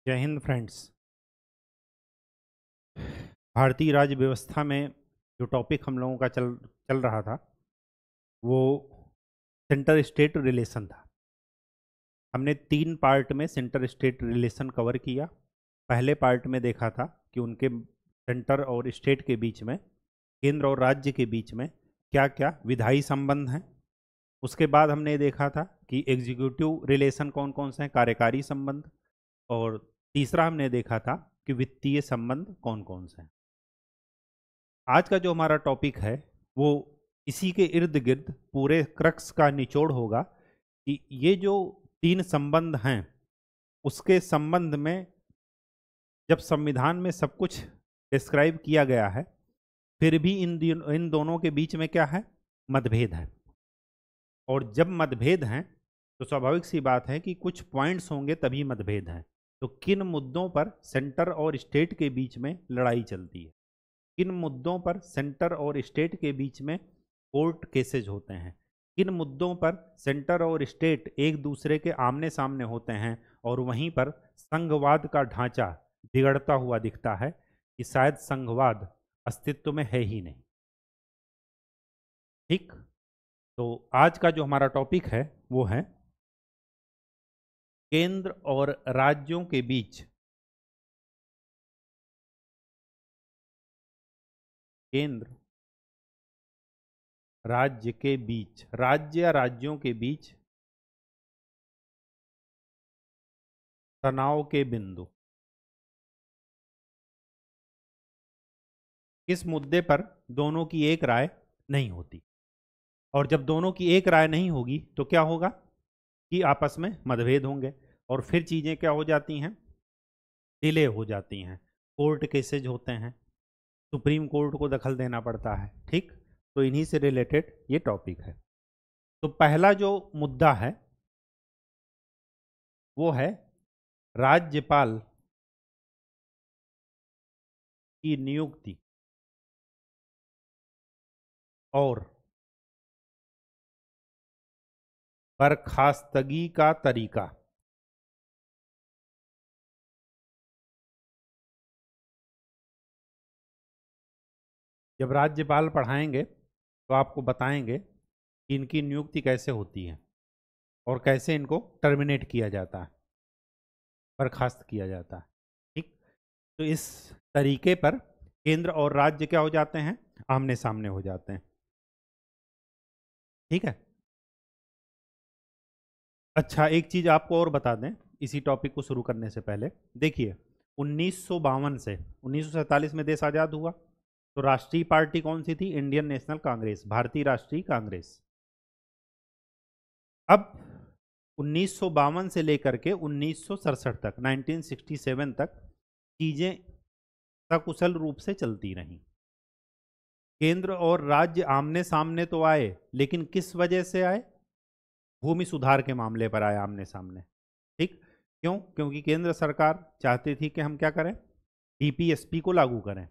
जय हिंद फ्रेंड्स। भारतीय राज्य व्यवस्था में जो टॉपिक हम लोगों का चल चल रहा था वो सेंटर स्टेट रिलेशन था। हमने 3 पार्ट में सेंटर स्टेट रिलेशन कवर किया। पहले पार्ट में देखा था कि उनके सेंटर और स्टेट के बीच में, केंद्र और राज्य के बीच में क्या क्या विधायी संबंध हैं। उसके बाद हमने ये देखा था कि एग्जीक्यूटिव रिलेशन कौन कौन से हैं, कार्यकारी संबंध। और तीसरा हमने देखा था कि वित्तीय संबंध कौन कौन से हैं। आज का जो हमारा टॉपिक है वो इसी के इर्द गिर्द पूरे क्रक्स का निचोड़ होगा कि ये जो 3 संबंध हैं उसके संबंध में जब संविधान में सब कुछ डिस्क्राइब किया गया है, फिर भी इन दोनों के बीच में क्या है, मतभेद है। और जब मतभेद हैं तो स्वाभाविक सी बात है कि कुछ पॉइंट्स होंगे तभी मतभेद हैं। तो किन मुद्दों पर सेंटर और स्टेट के बीच में लड़ाई चलती है, किन मुद्दों पर सेंटर और स्टेट के बीच में कोर्ट केसेज होते हैं, किन मुद्दों पर सेंटर और स्टेट एक दूसरे के आमने सामने होते हैं और वहीं पर संघवाद का ढांचा बिगड़ता हुआ दिखता है कि शायद संघवाद अस्तित्व में है ही नहीं। ठीक, तो आज का जो हमारा टॉपिक है वो है केंद्र और राज्यों के बीच, केंद्र राज्य के बीच, राज्य या राज्यों के बीच तनाव के बिंदु। किस मुद्दे पर दोनों की एक राय नहीं होती, और जब दोनों की एक राय नहीं होगी तो क्या होगा कि आपस में मतभेद होंगे और फिर चीज़ें क्या हो जाती हैं, डिले हो जाती हैं, कोर्ट केसेज होते हैं, सुप्रीम कोर्ट को दखल देना पड़ता है। ठीक, तो इन्हीं से रिलेटेड ये टॉपिक है। तो पहला जो मुद्दा है वो है राज्यपाल की नियुक्ति और बर्खास्तगी का तरीका। जब राज्यपाल पढ़ाएंगे तो आपको बताएंगे कि इनकी नियुक्ति कैसे होती है और कैसे इनको टर्मिनेट किया जाता है, बर्खास्त किया जाता है। ठीक, तो इस तरीके पर केंद्र और राज्य क्या हो जाते हैं, आमने सामने हो जाते हैं। ठीक है। अच्छा, एक चीज आपको और बता दें इसी टॉपिक को शुरू करने से पहले। देखिए, 1952 से 1947 में देश आजाद हुआ तो राष्ट्रीय पार्टी कौन सी थी, इंडियन नेशनल कांग्रेस, भारतीय राष्ट्रीय कांग्रेस। अब 1952 से लेकर के 1967 तक, 1967 तक चीजें सकुशल रूप से चलती रहीं। केंद्र और राज्य आमने सामने तो आए, लेकिन किस वजह से आए, भूमि सुधार के मामले पर आए आमने सामने। ठीक, क्यों? क्योंकि केंद्र सरकार चाहती थी कि हम क्या करें, डीपीएसपी को लागू करें।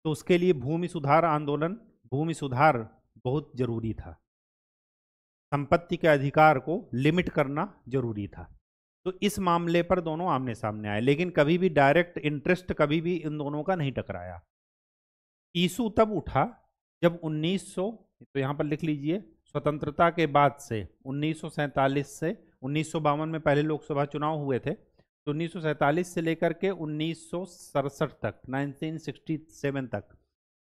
तो उसके लिए भूमि सुधार आंदोलन, भूमि सुधार बहुत जरूरी था, संपत्ति के अधिकार को लिमिट करना जरूरी था। तो इस मामले पर दोनों आमने सामने आए, लेकिन कभी भी डायरेक्ट इंटरेस्ट कभी भी इन दोनों का नहीं टकराया। इशू तब उठा जब 1900, तो यहाँ पर लिख लीजिए, स्वतंत्रता के बाद से 1947 से 1952 में पहले लोकसभा चुनाव हुए थे, तो 1947 से लेकर के 1967 तक, 1967 तक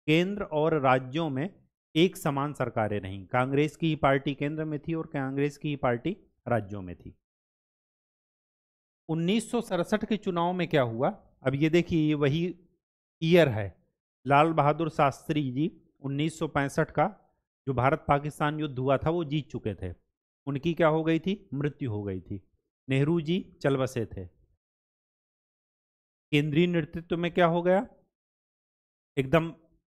केंद्र और राज्यों में एक समान सरकारें रहीं। कांग्रेस की ही पार्टी केंद्र में थी और कांग्रेस की ही पार्टी राज्यों में थी। 1967 के चुनाव में क्या हुआ, अब ये देखिए, ये वही ईयर है, लाल बहादुर शास्त्री जी 1965 का जो भारत पाकिस्तान युद्ध हुआ था वो जीत चुके थे। उनकी क्या हो गई थी, मृत्यु हो गई थी। नेहरू जी चल बसे थे। केंद्रीय नेतृत्व में क्या हो गया, एकदम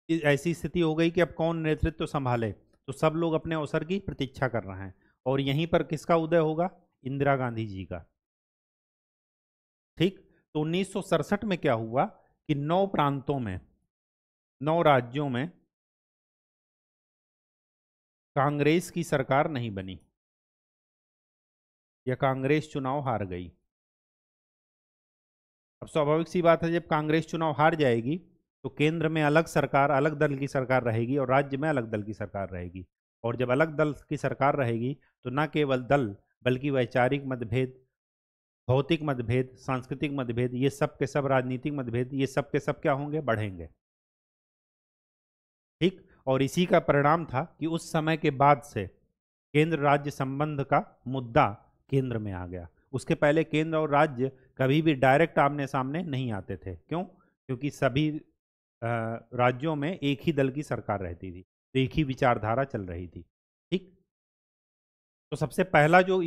ऐसी स्थिति हो गई कि अब कौन नेतृत्व संभाले। तो सब लोग अपने अवसर की प्रतीक्षा कर रहे हैं और यहीं पर किसका उदय होगा, इंदिरा गांधी जी का। ठीक, तो 1967 में क्या हुआ कि 9 प्रांतों में, 9 राज्यों में कांग्रेस की सरकार नहीं बनी या कांग्रेस चुनाव हार गई। अब स्वाभाविक सी बात है, जब कांग्रेस चुनाव हार जाएगी तो केंद्र में अलग सरकार, अलग दल की सरकार रहेगी और राज्य में अलग दल की सरकार रहेगी। और जब अलग दल की सरकार रहेगी तो न केवल दल बल्कि वैचारिक मतभेद, भौतिक मतभेद, सांस्कृतिक मतभेद, ये सब के सब राजनीतिक मतभेद, ये सब के सब क्या होंगे, बढ़ेंगे। ठीक। और इसी का परिणाम था कि उस समय के बाद से केंद्र राज्य संबंध का मुद्दा केंद्र में आ गया। उसके पहले केंद्र और राज्य कभी भी डायरेक्ट आमने सामने नहीं आते थे। क्यों? क्योंकि सभी राज्यों में एक ही दल की सरकार रहती थी, तो एक ही विचारधारा चल रही थी। ठीक। तो सबसे पहला जो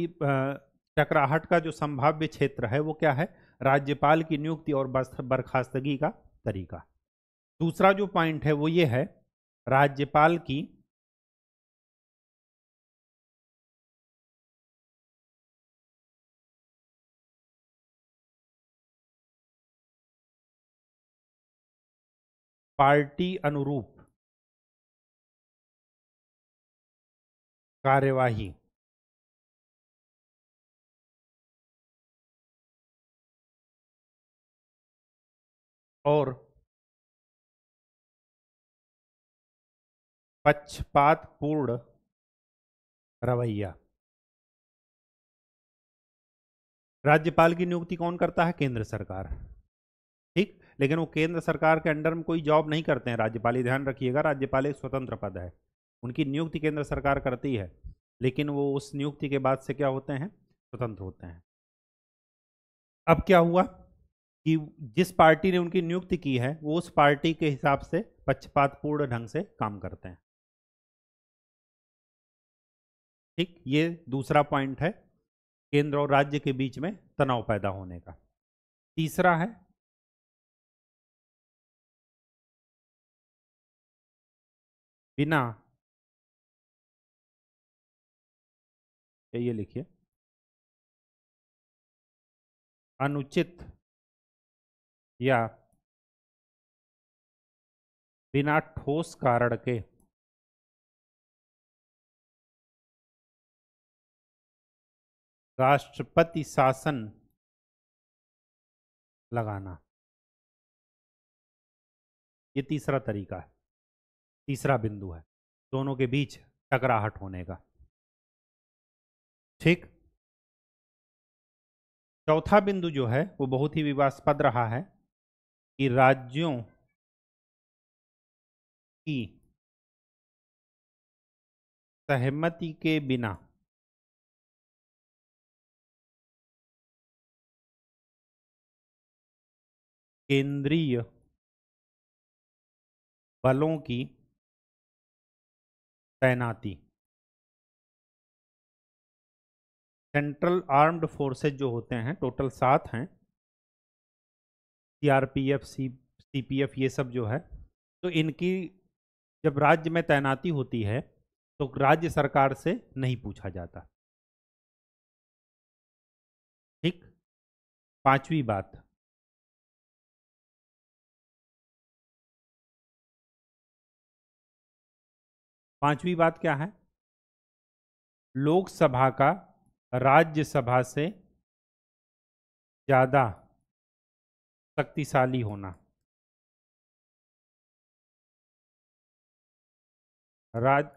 टकराहट का जो संभाव्य क्षेत्र है वो क्या है, राज्यपाल की नियुक्ति और बर्खास्तगी का तरीका। दूसरा जो पॉइंट है वो ये है, राज्यपाल की पार्टी अनुरूप कार्यवाही और पक्षपातपूर्ण रवैया। राज्यपाल की नियुक्ति कौन करता है, केंद्र सरकार। ठीक। लेकिन वो केंद्र सरकार के अंडर में कोई जॉब नहीं करते हैं राज्यपाल, ये ध्यान रखिएगा, राज्यपाल एक स्वतंत्र पद है, उनकी नियुक्ति केंद्र सरकार करती है, लेकिन वो उस नियुक्ति के बाद से क्या होते हैं, स्वतंत्र होते हैं। अब क्या हुआ कि जिस पार्टी ने उनकी नियुक्ति की है वो उस पार्टी के हिसाब से पक्षपातपूर्ण ढंग से काम करते हैं। ठीक। ये दूसरा पॉइंट है केंद्र और राज्य के बीच में तनाव पैदा होने का। तीसरा है बिना, ये लिखिए, अनुचित या बिना ठोस कारण के राष्ट्रपति शासन लगाना। ये तीसरा तरीका है, तीसरा बिंदु है दोनों के बीच टकराहट होने का। ठीक। चौथा बिंदु जो है वो बहुत ही विवादास्पद रहा है कि राज्यों की सहमति के बिना केंद्रीय बलों की तैनाती, सेंट्रल आर्म्ड फोर्सेज जो होते हैं, टोटल 7 हैं, सीआरपीएफ, सीपीएफ, ये सब जो है, तो इनकी जब राज्य में तैनाती होती है तो राज्य सरकार से नहीं पूछा जाता। ठीक। पांचवी बात, पांचवी बात क्या है, लोकसभा का राज्यसभा से ज्यादा शक्तिशाली होना।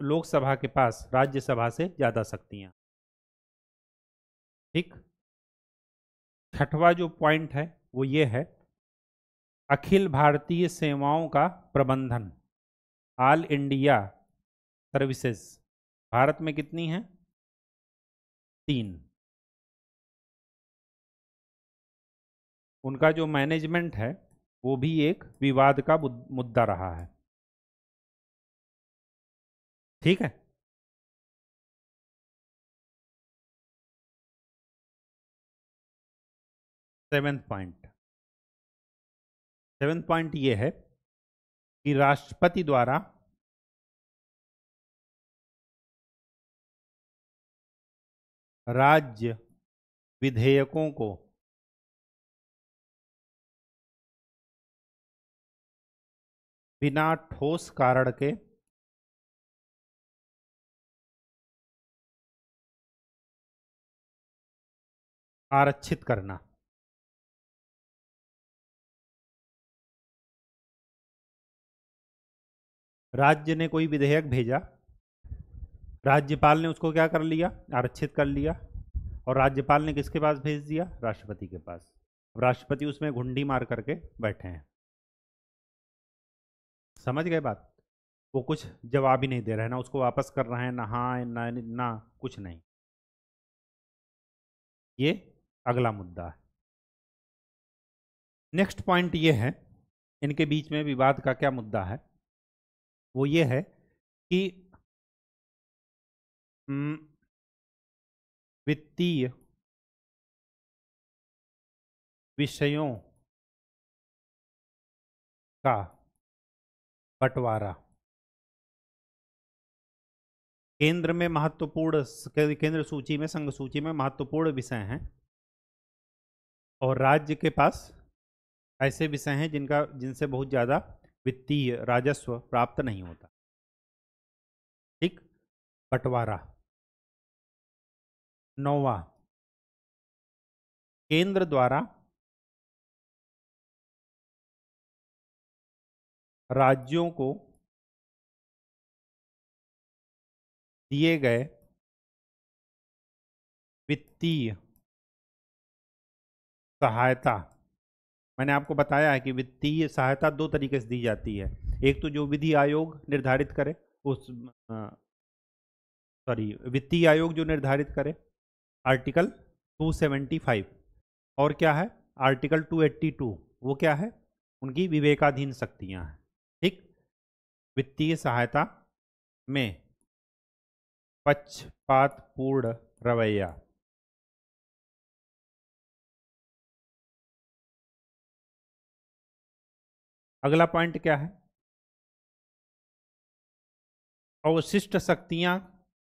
लोकसभा के पास राज्यसभा से ज्यादा शक्तियां। ठीक। छठवां जो पॉइंट है वो ये है, अखिल भारतीय सेवाओं का प्रबंधन, ऑल इंडिया सर्विसेज। भारत में कितनी है, 3। उनका जो मैनेजमेंट है वो भी एक विवाद का मुद्दा रहा है। ठीक है। सेवेंथ पॉइंट ये है कि राष्ट्रपति द्वारा राज्य विधेयकों को बिना ठोस कारण के आरक्षित करना। राज्य ने कोई विधेयक भेजा, राज्यपाल ने उसको क्या कर लिया, आरक्षित कर लिया, और राज्यपाल ने किसके पास भेज दिया, राष्ट्रपति के पास। अब राष्ट्रपति उसमें घुंडी मार करके बैठे हैं। समझ गए बात? वो कुछ जवाब ही नहीं दे रहे हैं, ना उसको वापस कर रहे हैं, ना हाँ ना कुछ नहीं। ये अगला मुद्दा है। नेक्स्ट पॉइंट ये है, इनके बीच में विवाद का क्या मुद्दा है, वो ये है कि वित्तीय विषयों का बंटवारा केंद्र में महत्वपूर्ण, केंद्र सूची में, संघ सूची में महत्वपूर्ण विषय हैं, और राज्य के पास ऐसे विषय हैं जिनसे बहुत ज़्यादा वित्तीय राजस्व प्राप्त नहीं होता। ठीक, बंटवारा। 9वां, केंद्र द्वारा राज्यों को दिए गए वित्तीय सहायता। मैंने आपको बताया है कि वित्तीय सहायता दो तरीके से दी जाती है। एक तो जो विधि आयोग निर्धारित करे, उस वित्तीय आयोग जो निर्धारित करे, आर्टिकल 275, और क्या है आर्टिकल 282, वो क्या है, उनकी विवेकाधीन शक्तियां हैं। ठीक, वित्तीय सहायता में पक्षपातपूर्ण रवैया। अगला पॉइंट क्या है, अवशिष्ट शक्तियां,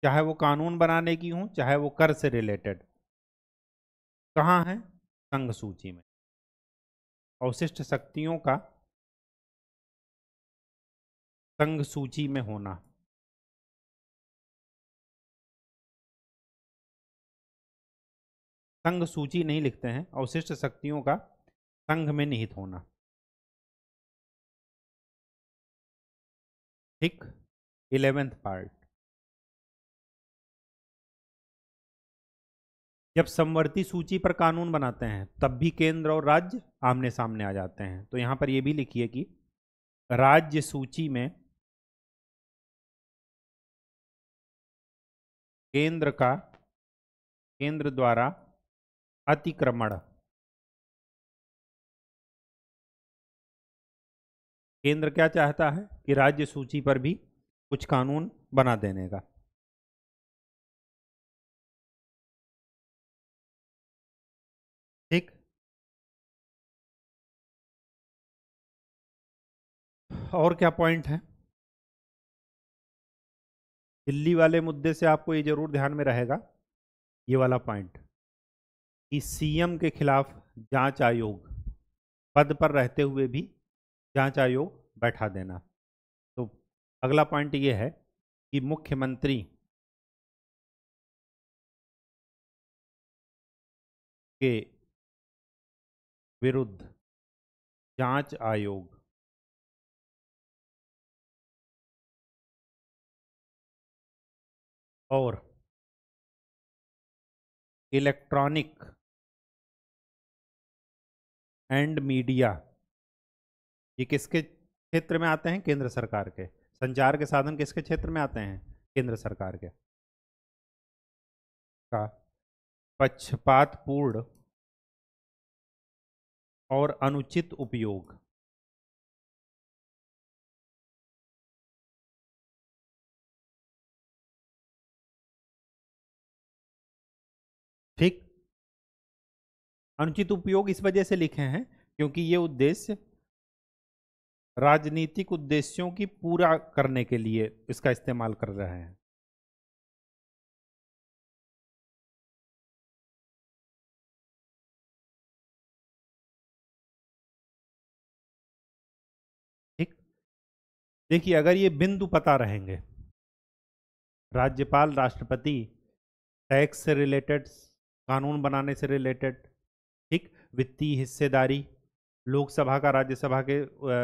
चाहे वो कानून बनाने की हों, चाहे वो कर से रिलेटेड, कहाँ है, संघ सूची में। अवशिष्ट शक्तियों का संघ सूची में होना। संघ सूची नहीं लिखते हैं, अवशिष्ट शक्तियों का संघ में निहित होना। ठीक, 11th पार्ट। जब समवर्ती सूची पर कानून बनाते हैं तब भी केंद्र और राज्य आमने सामने आ जाते हैं। तो यहां पर यह भी लिखिए कि राज्य सूची में केंद्र द्वारा अतिक्रमण, केंद्र क्या चाहता है कि राज्य सूची पर भी कुछ कानून बना देने का। ठीक, और क्या पॉइंट है, दिल्ली वाले मुद्दे से आपको ये जरूर ध्यान में रहेगा, ये वाला पॉइंट कि सीएम के खिलाफ जांच आयोग, पद पर रहते हुए भी जांच आयोग बैठा देना। तो अगला पॉइंट ये है कि मुख्यमंत्री के विरुद्ध जांच आयोग और इलेक्ट्रॉनिक एंड मीडिया, ये किसके क्षेत्र में आते हैं, केंद्र सरकार के। संचार के साधन किसके क्षेत्र में आते हैं, केंद्र सरकार के। का पक्षपातपूर्ण और अनुचित उपयोग। ठीक, अनुचित उपयोग इस वजह से लिखे हैं क्योंकि ये उद्देश्य राजनीतिक उद्देश्यों की पूरा करने के लिए इसका इस्तेमाल कर रहे हैं। ठीक, देखिए अगर ये बिंदु पता रहेंगे, राज्यपाल राष्ट्रपति टैक्स से रिलेटेड, कानून बनाने से रिलेटेड, ठीक, वित्तीय हिस्सेदारी, लोकसभा का राज्यसभा के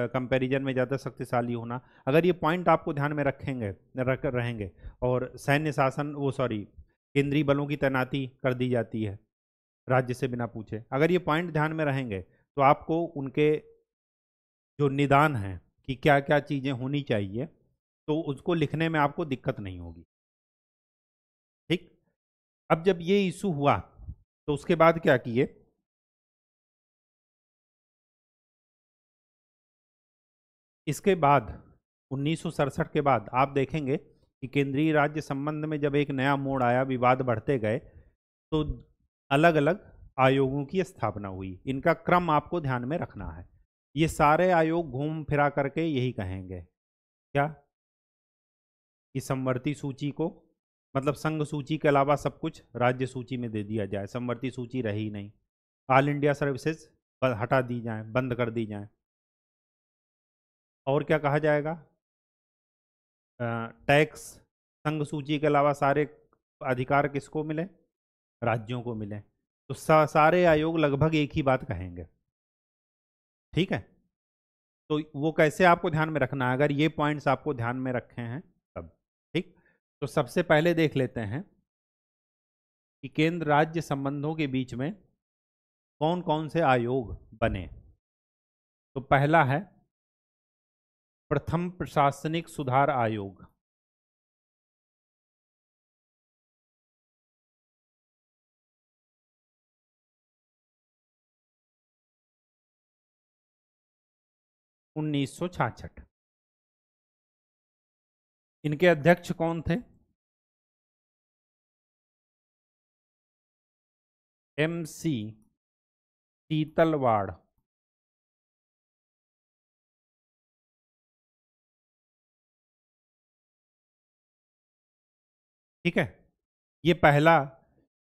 कंपैरिजन में ज़्यादा शक्तिशाली होना, अगर ये पॉइंट आपको ध्यान में रख रहेंगे, और सैन्य शासन वो सॉरी केंद्रीय बलों की तैनाती कर दी जाती है राज्य से बिना पूछे, अगर ये पॉइंट ध्यान में रहेंगे तो आपको उनके जो निदान है कि क्या क्या चीज़ें होनी चाहिए, तो उसको लिखने में आपको दिक्कत नहीं होगी। ठीक। अब जब ये इशू हुआ तो उसके बाद क्या किए, इसके बाद 1967 के बाद आप देखेंगे कि केंद्रीय राज्य संबंध में जब एक नया मोड़ आया, विवाद बढ़ते गए, तो अलग अलग आयोगों की स्थापना हुई। इनका क्रम आपको ध्यान में रखना है। ये सारे आयोग घूम फिरा करके यही कहेंगे क्या, कि समवर्ती सूची को, मतलब संघ सूची के अलावा सब कुछ राज्य सूची में दे दिया जाए, समवर्ती सूची रही नहीं, ऑल इंडिया सर्विसेज हटा दी जाए, बंद कर दी जाए। और क्या कहा जाएगा, टैक्स संघ सूची के अलावा सारे अधिकार किसको मिले, राज्यों को मिले। तो सारे आयोग लगभग एक ही बात कहेंगे। ठीक है, तो वो कैसे आपको ध्यान में रखना है, अगर ये पॉइंट्स आपको ध्यान में रखे हैं तब। ठीक, तो सबसे पहले देख लेते हैं कि केंद्र राज्य संबंधों के बीच में कौन कौन से आयोग बने। तो पहला है प्रथम प्रशासनिक सुधार आयोग। उन्नीस सौ छियासठ। इनके अध्यक्ष कौन थे, MC शीतलवाड़। ठीक है, ये पहला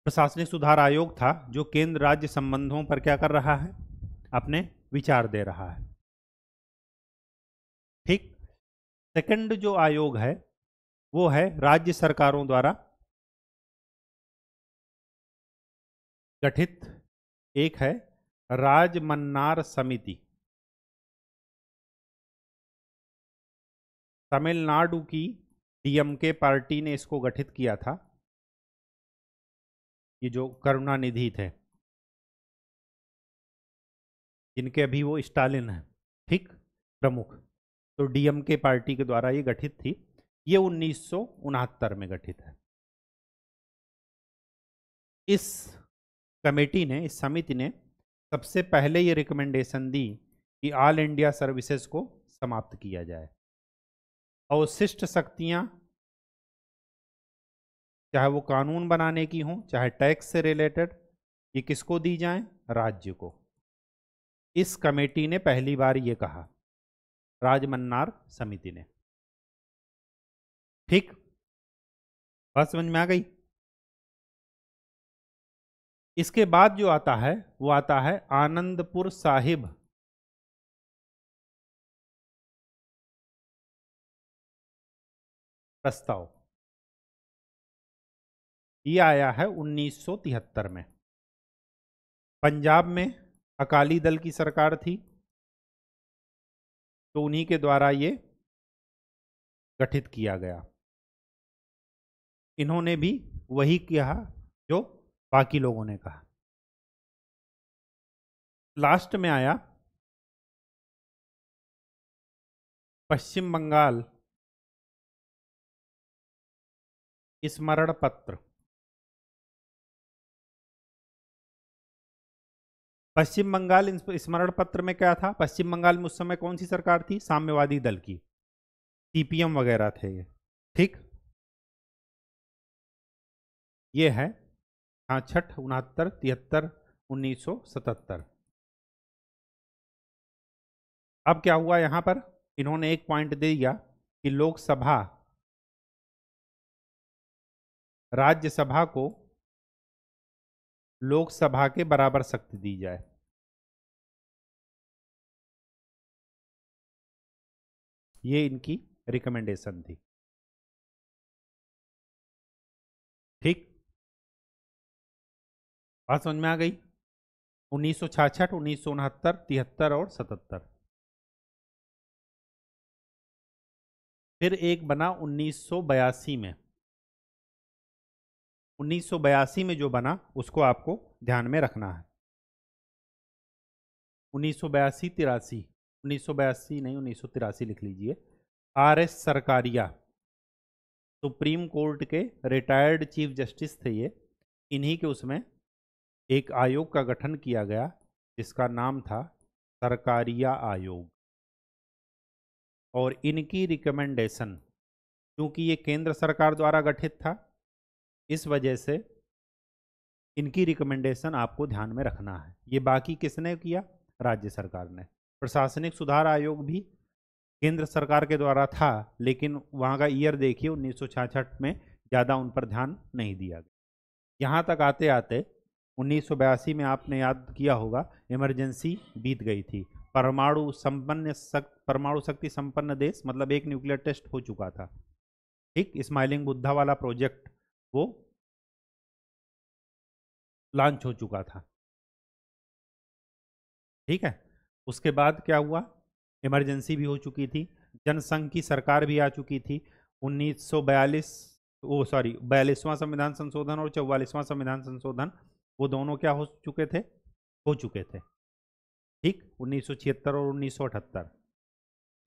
प्रशासनिक सुधार आयोग था जो केंद्र राज्य संबंधों पर क्या कर रहा है, अपने विचार दे रहा है। ठीक, सेकंड जो आयोग है वो है राज्य सरकारों द्वारा गठित, एक है राजमन्नार समिति। तमिलनाडु की DMK पार्टी ने इसको गठित किया था, ये जो करुणानिधि थे, जिनके अभी वो स्टालिन है, ठीक, प्रमुख। तो DMK पार्टी के द्वारा ये गठित थी, ये 1969 में गठित है। इस कमेटी ने, इस समिति ने सबसे पहले ये रिकमेंडेशन दी कि ऑल इंडिया सर्विसेज को समाप्त किया जाए। अवशिष्ट शक्तियां, चाहे वो कानून बनाने की हों, चाहे टैक्स से रिलेटेड, ये किसको दी जाएं, राज्य को। इस कमेटी ने पहली बार ये कहा, राजमन्नार समिति ने। ठीक, बात समझ में आ गई। इसके बाद जो आता है वो आता है आनंदपुर साहिब प्रस्ताव। ये आया है 1973 में। पंजाब में अकाली दल की सरकार थी, तो उन्हीं के द्वारा ये गठित किया गया। इन्होंने भी वही कहा जो बाकी लोगों ने कहा। लास्ट में आया पश्चिम बंगाल स्मरण पत्र। पश्चिम बंगाल स्मरण पत्र में क्या था, पश्चिम बंगाल में उस समय कौन सी सरकार थी, साम्यवादी दल की, CPM वगैरह थे ये। ठीक, ये है 66, 69, 73, 1977। अब क्या हुआ यहां पर, इन्होंने एक पॉइंट दे दिया कि लोकसभा राज्यसभा को लोकसभा के बराबर शक्ति दी जाए। ये इनकी रिकमेंडेशन थी। ठीक, बात समझ में आ गई। 1966, 1969, 73 और 77। फिर एक बना 1982 में। 1982 में जो बना उसको आपको ध्यान में रखना है। 1982, 83, 1982 नहीं, 1983 लिख लीजिए। RS सरकारिया सुप्रीम कोर्ट के रिटायर्ड चीफ जस्टिस थे ये। इन्हीं के उसमें एक आयोग का गठन किया गया जिसका नाम था सरकारिया आयोग। और इनकी रिकमेंडेशन, क्योंकि ये केंद्र सरकार द्वारा गठित था, इस वजह से इनकी रिकमेंडेशन आपको ध्यान में रखना है। ये बाकी किसने किया? राज्य सरकार ने। प्रशासनिक सुधार आयोग भी केंद्र सरकार के द्वारा था, लेकिन वहाँ का ईयर देखिए 1966 में, ज़्यादा उन पर ध्यान नहीं दिया गया। यहाँ तक आते आते 1982 में आपने याद किया होगा इमरजेंसी बीत गई थी। परमाणु शक्ति संपन्न देश, मतलब एक न्यूक्लियर टेस्ट हो चुका था। ठीक, स्माइलिंग बुद्धा वाला प्रोजेक्ट वो लॉन्च हो चुका था। ठीक है, उसके बाद क्या हुआ? इमरजेंसी भी हो चुकी थी, जनसंघ की सरकार भी आ चुकी थी। 1942, 42वां संविधान संशोधन और 44वां संविधान संशोधन, वो दोनों क्या हो चुके थे? हो चुके थे। ठीक, 1976 और 1978।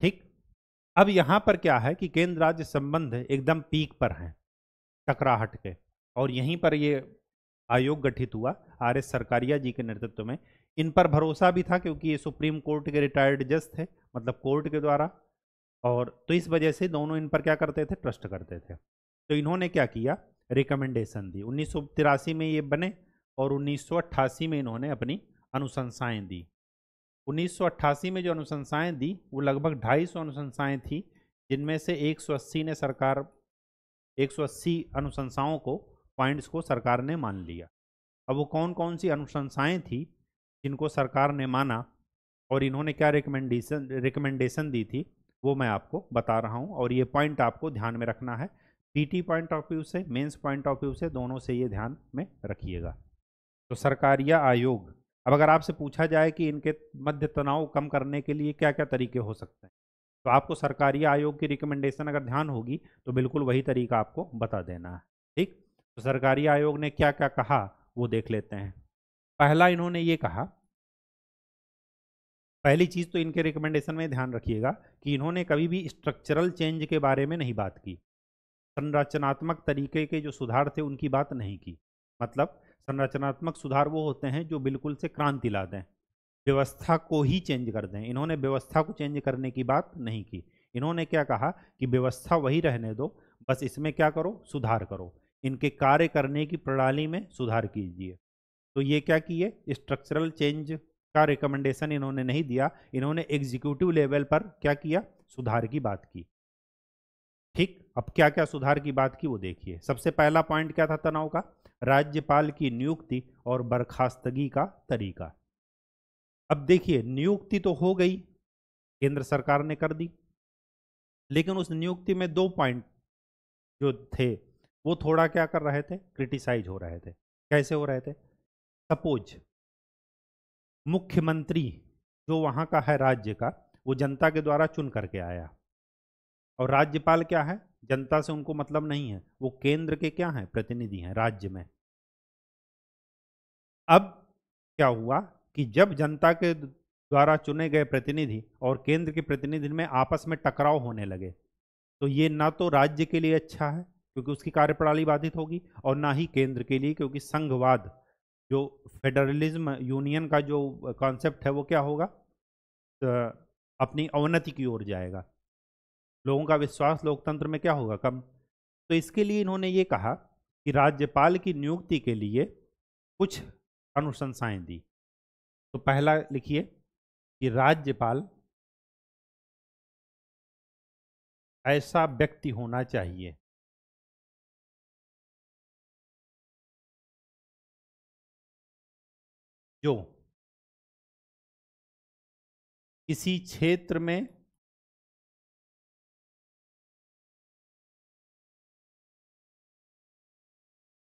ठीक, अब यहां पर क्या है कि केंद्र राज्य संबंध एकदम पीक पर हैं, टकराहट के, और यहीं पर ये आयोग गठित हुआ RS सरकारिया जी के नेतृत्व में। इन पर भरोसा भी था क्योंकि ये सुप्रीम कोर्ट के रिटायर्ड जज थे, मतलब कोर्ट के द्वारा, और तो इस वजह से दोनों इन पर क्या करते थे? ट्रस्ट करते थे। तो इन्होंने क्या किया? रिकमेंडेशन दी। 1983 में ये बने और 1988 में इन्होंने अपनी अनुशंसाएं दी। 1988 में जो अनुशंसाएं दी वो लगभग 250 अनुशंसाएं थी, जिनमें से 180 ने सरकार 180 अनुशंसाओं को, पॉइंट्स को सरकार ने मान लिया। अब वो कौन कौन सी अनुशंसाएं थी जिनको सरकार ने माना और इन्होंने क्या रिकमेंडेशन दी थी, वो मैं आपको बता रहा हूँ, और ये पॉइंट आपको ध्यान में रखना है। पीटी पॉइंट ऑफ व्यू से, मेंस पॉइंट ऑफ व्यू से, दोनों से ये ध्यान में रखिएगा। तो सरकारिया आयोग, अब अगर आपसे पूछा जाए कि इनके मध्य तनाव कम करने के लिए क्या क्या तरीके हो सकते हैं, तो आपको सरकारिया आयोग की रिकमेंडेशन अगर ध्यान होगी तो बिल्कुल वही तरीका आपको बता देना है। ठीक, तो सरकारिया आयोग ने क्या क्या कहा वो देख लेते हैं। पहला इन्होंने ये कहा, पहली चीज तो इनके रिकमेंडेशन में ध्यान रखिएगा कि इन्होंने कभी भी स्ट्रक्चरल चेंज के बारे में नहीं बात की। संरचनात्मक तरीके के जो सुधार थे उनकी बात नहीं की। मतलब संरचनात्मक सुधार वो होते हैं जो बिल्कुल से क्रांति ला दें, व्यवस्था को ही चेंज कर दें। इन्होंने व्यवस्था को चेंज करने की बात नहीं की। इन्होंने क्या कहा कि व्यवस्था वही रहने दो, बस इसमें क्या करो? सुधार करो, इनके कार्य करने की प्रणाली में सुधार कीजिए। तो ये क्या किए? स्ट्रक्चरल चेंज का रिकमेंडेशन इन्होंने नहीं दिया, इन्होंने एग्जीक्यूटिव लेवल पर क्या किया? सुधार की बात की। ठीक, अब क्या क्या सुधार की बात की वो देखिए। सबसे पहला पॉइंट क्या था तनाव का? राज्यपाल की नियुक्ति और बर्खास्तगी का तरीका। अब देखिए, नियुक्ति तो हो गई, केंद्र सरकार ने कर दी, लेकिन उस नियुक्ति में दो पॉइंट जो थे वो थोड़ा क्या कर रहे थे? क्रिटिसाइज हो रहे थे। कैसे हो रहे थे? सपोज मुख्यमंत्री जो वहां का है राज्य का, वो जनता के द्वारा चुन करके आया, और राज्यपाल क्या है? जनता से उनको मतलब नहीं है, वो केंद्र के क्या हैं? प्रतिनिधि हैं राज्य में। अब क्या हुआ कि जब जनता के द्वारा चुने गए प्रतिनिधि और केंद्र के प्रतिनिधि में आपस में टकराव होने लगे, तो ये ना तो राज्य के लिए अच्छा है क्योंकि उसकी कार्यप्रणाली बाधित होगी, और ना ही केंद्र के लिए, क्योंकि संघवाद, जो फेडरलिज्म, यूनियन का जो कॉन्सेप्ट है वो क्या होगा? अपनी अवनति की ओर जाएगा। लोगों का विश्वास लोकतंत्र में क्या होगा? कम। तो इसके लिए इन्होंने ये कहा कि राज्यपाल की नियुक्ति के लिए कुछ अनुशंसाएं दी। तो पहला लिखिए कि राज्यपाल ऐसा व्यक्ति होना चाहिए जो किसी क्षेत्र में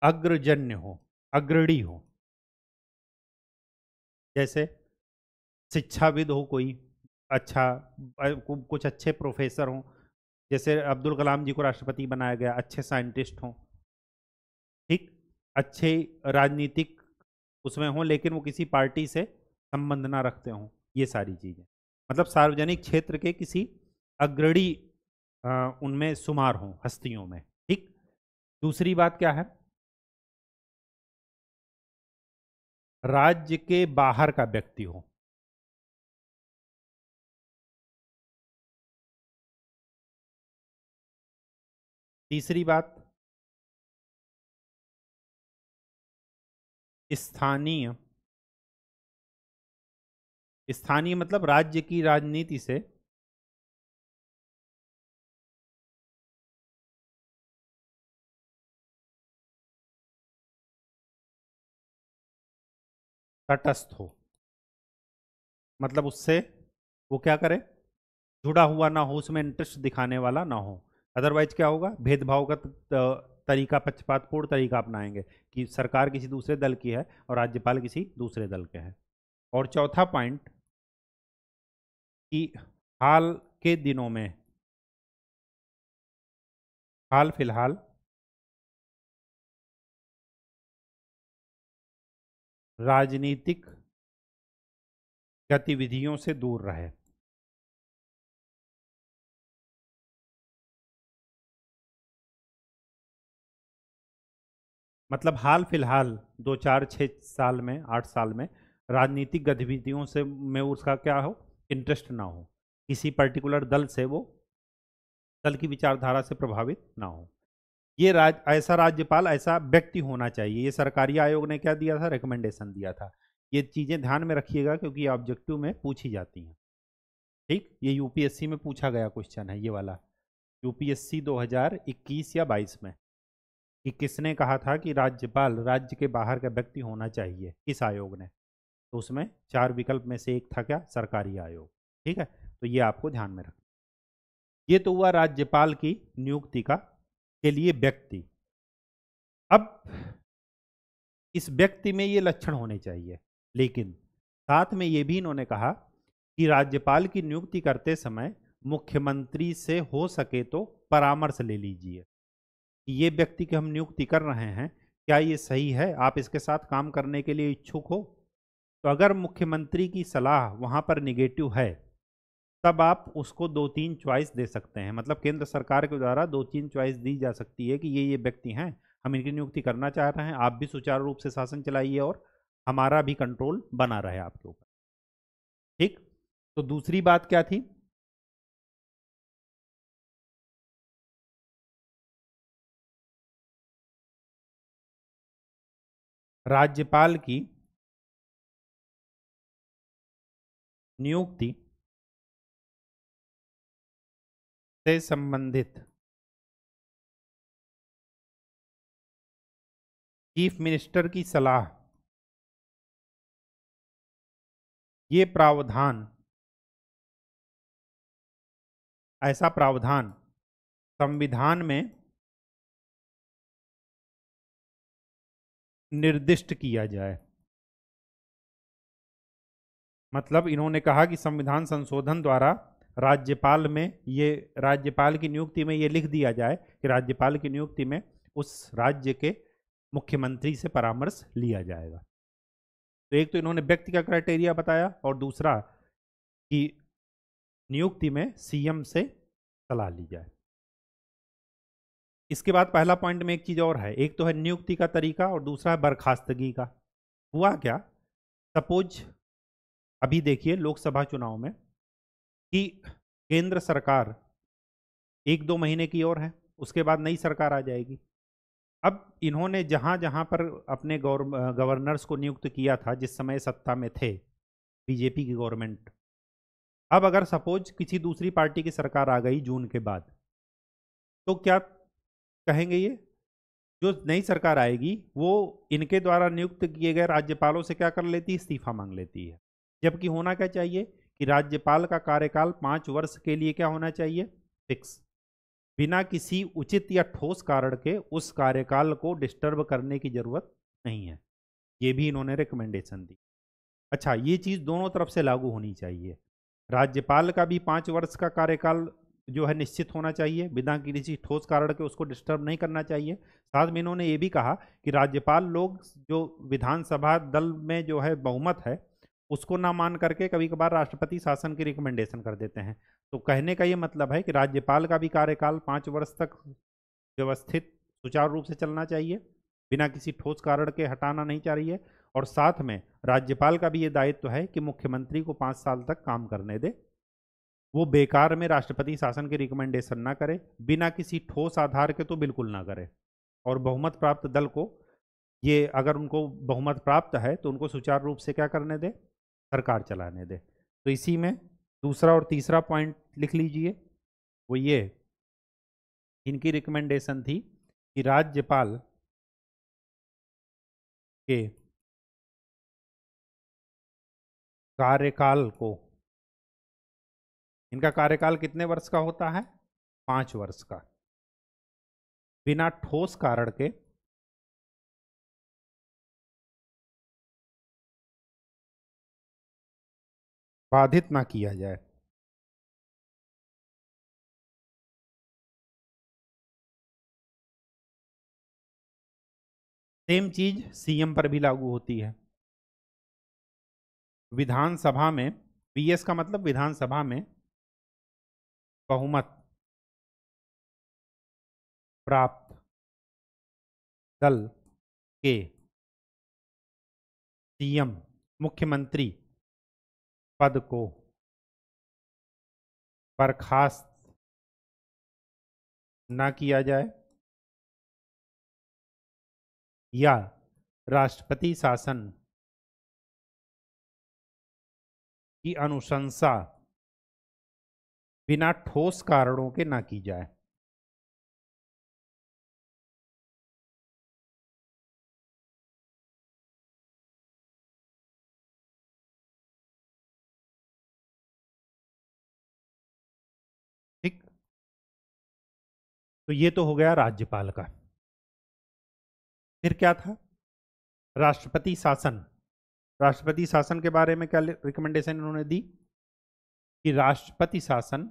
अग्रजन्य हो, अग्रणी हो। जैसे शिक्षाविद हो कोई अच्छा, कुछ अच्छे प्रोफेसर हों, जैसे अब्दुल कलाम जी को राष्ट्रपति बनाया गया, अच्छे साइंटिस्ट हों, ठीक, अच्छे राजनीतिक उसमें हों, लेकिन वो किसी पार्टी से संबंध ना रखते हों, ये सारी चीज़ें, मतलब सार्वजनिक क्षेत्र के किसी अग्रणी उनमें शुमार हों हस्तियों में, ठीक। दूसरी बात क्या है, राज्य के बाहर का व्यक्ति हो। तीसरी बात, स्थानीय, स्थानीय मतलब राज्य की राजनीति से तटस्थ हो, मतलब उससे वो क्या करे, जुड़ा हुआ ना हो, उसमें इंटरेस्ट दिखाने वाला ना हो। अदरवाइज क्या होगा, भेदभाव का तरीका, पक्षपातपूर्ण तरीका अपनाएंगे कि सरकार किसी दूसरे दल की है और राज्यपाल किसी दूसरे दल के हैं। और चौथा पॉइंट कि हाल के दिनों में, हाल फिलहाल राजनीतिक गतिविधियों से दूर रहे। मतलब हाल फिलहाल 2 4 6 साल में, 8 साल में राजनीतिक गतिविधियों से में उसका क्या हो, इंटरेस्ट ना हो, किसी पर्टिकुलर दल से वो, दल की विचारधारा से प्रभावित ना हो। ये ऐसा राज्यपाल, ऐसा व्यक्ति होना चाहिए। ये सरकारी आयोग ने क्या दिया था, रिकमेंडेशन दिया था। ये चीज़ें ध्यान में रखिएगा क्योंकि ये ऑब्जेक्टिव में पूछी जाती हैं, ठीक। ये यूपीएससी में पूछा गया क्वेश्चन है ये वाला, यूपीएससी 2021 या 22 में, कि किसने कहा था कि राज्यपाल राज्य के बाहर का व्यक्ति होना चाहिए, किस आयोग ने। तो उसमें 4 विकल्प में से एक था क्या, सरकारी आयोग, ठीक है। तो ये आपको ध्यान में रखना। ये तो हुआ राज्यपाल की नियुक्ति का के लिए व्यक्ति। अब इस व्यक्ति में ये लक्षण होने चाहिए, लेकिन साथ में ये भी इन्होंने कहा कि राज्यपाल की नियुक्ति करते समय मुख्यमंत्री से हो सके तो परामर्श ले लीजिए कि ये व्यक्ति की हम नियुक्ति कर रहे हैं, क्या ये सही है, आप इसके साथ काम करने के लिए इच्छुक हो। तो अगर मुख्यमंत्री की सलाह वहां पर निगेटिव है, तब आप उसको 2 3 चॉइस दे सकते हैं। मतलब केंद्र सरकार के द्वारा 2 3 चॉइस दी जा सकती है कि ये व्यक्ति हैं, हम इनकी नियुक्ति करना चाह रहे हैं, आप भी सुचारू रूप से शासन चलाइए और हमारा भी कंट्रोल बना रहे आपके ऊपर, ठीक। तो दूसरी बात क्या थी, राज्यपाल की नियुक्ति से संबंधित चीफ मिनिस्टर की सलाह, ये प्रावधान, ऐसा प्रावधान संविधान में निर्दिष्ट किया जाए। मतलब इन्होंने कहा कि संविधान संशोधन द्वारा राज्यपाल में ये, राज्यपाल की नियुक्ति में ये लिख दिया जाए कि राज्यपाल की नियुक्ति में उस राज्य के मुख्यमंत्री से परामर्श लिया जाएगा। तो एक तो इन्होंने व्यक्ति का क्राइटेरिया बताया और दूसरा कि नियुक्ति में सीएम से सलाह ली जाए। इसके बाद पहला पॉइंट में एक चीज और है, एक तो है नियुक्ति का तरीका और दूसरा है बर्खास्तगी का। हुआ क्या, सपोज अभी देखिए लोकसभा चुनाव में कि केंद्र सरकार 1 2 महीने की और है, उसके बाद नई सरकार आ जाएगी। अब इन्होंने जहां जहां पर अपने गवर्नर्स को नियुक्त किया था जिस समय सत्ता में थे बीजेपी की गवर्नमेंट, अब अगर सपोज किसी दूसरी पार्टी की सरकार आ गई जून के बाद, तो क्या कहेंगे, ये जो नई सरकार आएगी वो इनके द्वारा नियुक्त किए गए राज्यपालों से क्या कर लेती है, इस्तीफा मांग लेती है। जबकि होना क्या चाहिए कि राज्यपाल का कार्यकाल 5 वर्ष के लिए क्या होना चाहिए, फिक्स, बिना किसी उचित या ठोस कारण के उस कार्यकाल को डिस्टर्ब करने की जरूरत नहीं है। ये भी इन्होंने रिकमेंडेशन दी। अच्छा, ये चीज़ दोनों तरफ से लागू होनी चाहिए। राज्यपाल का भी 5 वर्ष का कार्यकाल जो है निश्चित होना चाहिए, बिना किसी ठोस कारण के उसको डिस्टर्ब नहीं करना चाहिए। साथ में इन्होंने ये भी कहा कि राज्यपाल लोग जो विधानसभा दल में जो है बहुमत है उसको ना मान करके कभी कभार राष्ट्रपति शासन की रिकमेंडेशन कर देते हैं। तो कहने का ये मतलब है कि राज्यपाल का भी कार्यकाल 5 वर्ष तक व्यवस्थित सुचारू रूप से चलना चाहिए, बिना किसी ठोस कारण के हटाना नहीं चाहिए। और साथ में राज्यपाल का भी ये दायित्व है कि मुख्यमंत्री को 5 साल तक काम करने दे, वो बेकार में राष्ट्रपति शासन की रिकमेंडेशन ना करे, बिना किसी ठोस आधार के तो बिल्कुल ना करे। और बहुमत प्राप्त दल को ये अगर उनको बहुमत प्राप्त है तो उनको सुचारू रूप से क्या करने दे, सरकार चलाने दे। तो इसी में दूसरा और तीसरा पॉइंट लिख लीजिए, वो ये इनकी रिकमेंडेशन थी कि राज्यपाल के कार्यकाल को, इनका कार्यकाल कितने वर्ष का होता है, 5 वर्ष का, बिना ठोस कारण के बाधित ना किया जाए। सेम चीज सीएम पर भी लागू होती है। विधानसभा में, बीएस का मतलब विधानसभा में बहुमत प्राप्त दल के सीएम, मुख्यमंत्री पद को बर्खास्त ना किया जाए या राष्ट्रपति शासन की अनुशंसा बिना ठोस कारणों के ना की जाए। ठीक, तो ये तो हो गया राज्यपाल का। फिर क्या था, राष्ट्रपति शासन। राष्ट्रपति शासन के बारे में क्या रिकमेंडेशन इन्होंने दी कि राष्ट्रपति शासन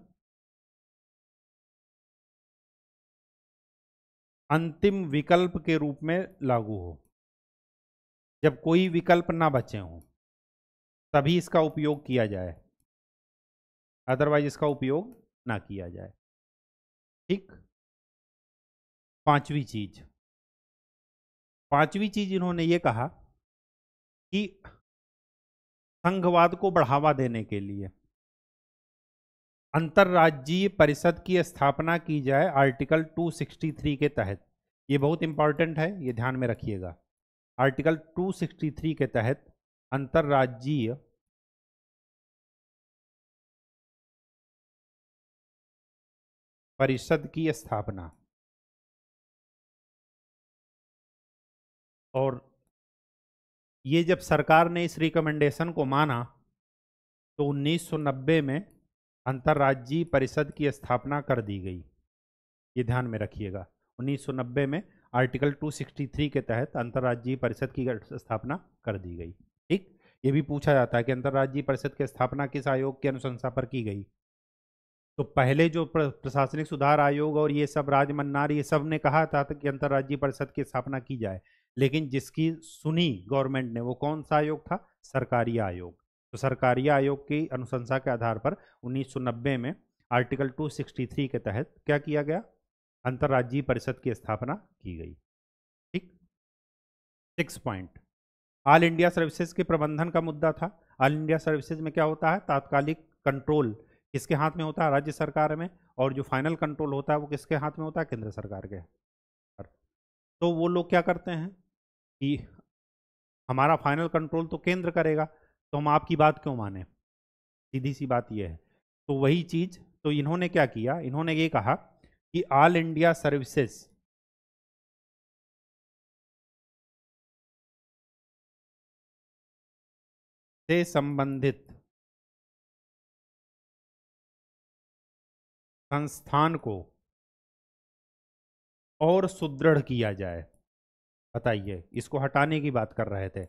अंतिम विकल्प के रूप में लागू हो। जब कोई विकल्प ना बचे हों तभी इसका उपयोग किया जाए, अदरवाइज इसका उपयोग ना किया जाए। ठीक, पांचवी चीज इन्होंने ये कहा कि संघवाद को बढ़ावा देने के लिए अंतर्राज्यीय परिषद की स्थापना की जाए आर्टिकल 263 के तहत। ये बहुत इंपॉर्टेंट है, ये ध्यान में रखिएगा। आर्टिकल 263 के तहत अंतर्राज्यीय परिषद की स्थापना। और ये जब सरकार ने इस रिकमेंडेशन को माना तो 1990 में अंतर्राज्यीय परिषद की स्थापना कर दी गई। ये ध्यान में रखिएगा, 1990 में आर्टिकल 263 के तहत अंतर्राज्यीय परिषद की स्थापना कर दी गई। ठीक, ये भी पूछा जाता है कि अंतर्राज्यीय परिषद की स्थापना किस आयोग की अनुशंसा पर की गई। तो पहले जो प्रशासनिक सुधार आयोग और ये सब राजमन्नार ये सब ने कहा था कि अंतर्राज्यीय परिषद की स्थापना की जाए, लेकिन जिसकी सुनी गवर्नमेंट ने वो कौन सा आयोग था, सरकारी आयोग। तो सरकारी आयोग की अनुशंसा के आधार पर 1990 में आर्टिकल 263 के तहत क्या किया गया, अंतर्राज्यीय परिषद की स्थापना की गई। ठीक, 6 पॉइंट, ऑल इंडिया सर्विसेज के प्रबंधन का मुद्दा था। ऑल इंडिया सर्विसेज में क्या होता है, तात्कालिक कंट्रोल किसके हाथ में होता है, राज्य सरकार में, और जो फाइनल कंट्रोल होता है वो किसके हाथ में होता है, केंद्र सरकार के। तो वो लोग क्या करते हैं कि हमारा फाइनल कंट्रोल तो केंद्र करेगा, तो हम आपकी बात क्यों माने, सीधी सी बात यह है। तो वही चीज, तो इन्होंने क्या किया, इन्होंने ये कहा कि ऑल इंडिया सर्विसेज से संबंधित संस्थान को और सुदृढ़ किया जाए। बताइए, इसको हटाने की बात कर रहे थे।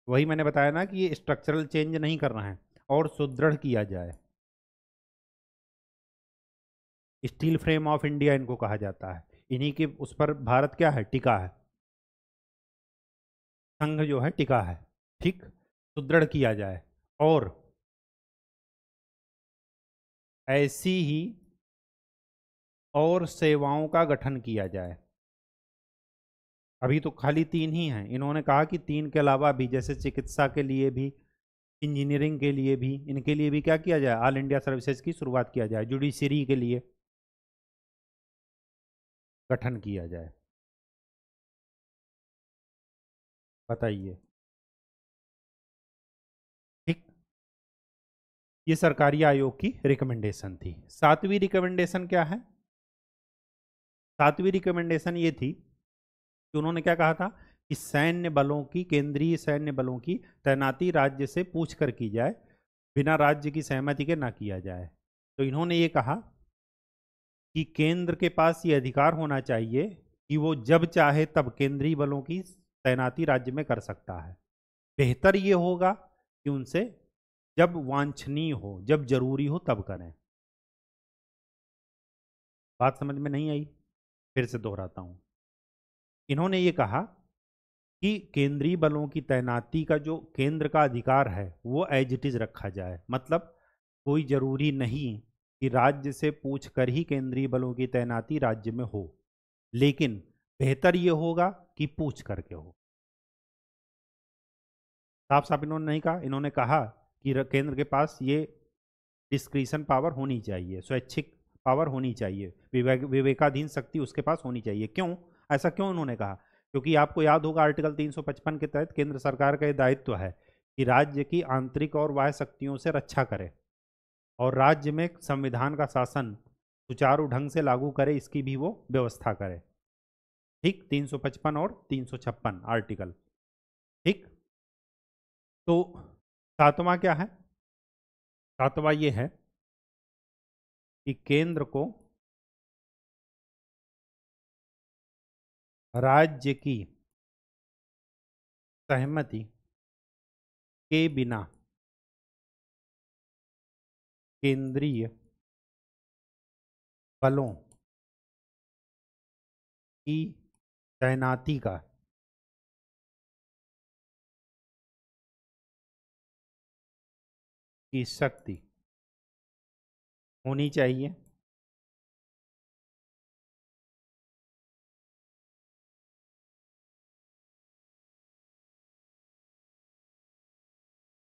वही मैंने बताया ना कि ये स्ट्रक्चरल चेंज नहीं करना है और सुदृढ़ किया जाए। स्टील फ्रेम ऑफ इंडिया इनको कहा जाता है। इन्हीं के उस पर भारत क्या है, टिका है, संघ जो है टिका है। ठीक, सुदृढ़ किया जाए और ऐसी ही और सेवाओं का गठन किया जाए। अभी तो खाली 3 ही हैं, इन्होंने कहा कि 3 के अलावा भी, जैसे चिकित्सा के लिए भी, इंजीनियरिंग के लिए भी, इनके लिए भी क्या किया जाए, ऑल इंडिया सर्विसेज की शुरुआत किया जाए, जुडिशरी के लिए गठन किया जाए। बताइए। ठीक, ये सरकारी आयोग की रिकमेंडेशन थी। 7वीं रिकमेंडेशन क्या है? 7वीं रिकमेंडेशन ये थी कि उन्होंने क्या कहा था कि सैन्य बलों की, केंद्रीय सैन्य बलों की तैनाती राज्य से पूछ कर की जाए, बिना राज्य की सहमति के ना किया जाए। तो इन्होंने ये कहा कि केंद्र के पास ये अधिकार होना चाहिए कि वो जब चाहे तब केंद्रीय बलों की तैनाती राज्य में कर सकता है। बेहतर ये होगा कि उनसे जब वांछनीय हो, जब जरूरी हो तब करें। बात समझ में नहीं आई? फिर से दोहराता हूं। इन्होंने ये कहा कि केंद्रीय बलों की तैनाती का जो केंद्र का अधिकार है वो एज इट इज रखा जाए। मतलब कोई जरूरी नहीं कि राज्य से पूछ कर ही केंद्रीय बलों की तैनाती राज्य में हो, लेकिन बेहतर ये होगा कि पूछ करके हो। साफ साफ इन्होंने नहीं कहा, इन्होंने कहा कि केंद्र के पास ये डिस्क्रिशन पावर होनी चाहिए, स्वैच्छिक पावर होनी चाहिए, विवेकाधीन शक्ति उसके पास होनी चाहिए। क्यों? ऐसा क्यों उन्होंने कहा? क्योंकि आपको याद होगा आर्टिकल 355 के तहत केंद्र सरकार का यह दायित्व है कि राज्य की आंतरिक और बाह्य शक्तियों से रक्षा करे और राज्य में संविधान का शासन सुचारू ढंग से लागू करे, इसकी भी वो व्यवस्था करे। ठीक, 355 और 356 आर्टिकल। ठीक, तो 7वां क्या है? 7वां ये है कि केंद्र को राज्य की सहमति के बिना केंद्रीय बलों की तैनाती का की शक्ति होनी चाहिए।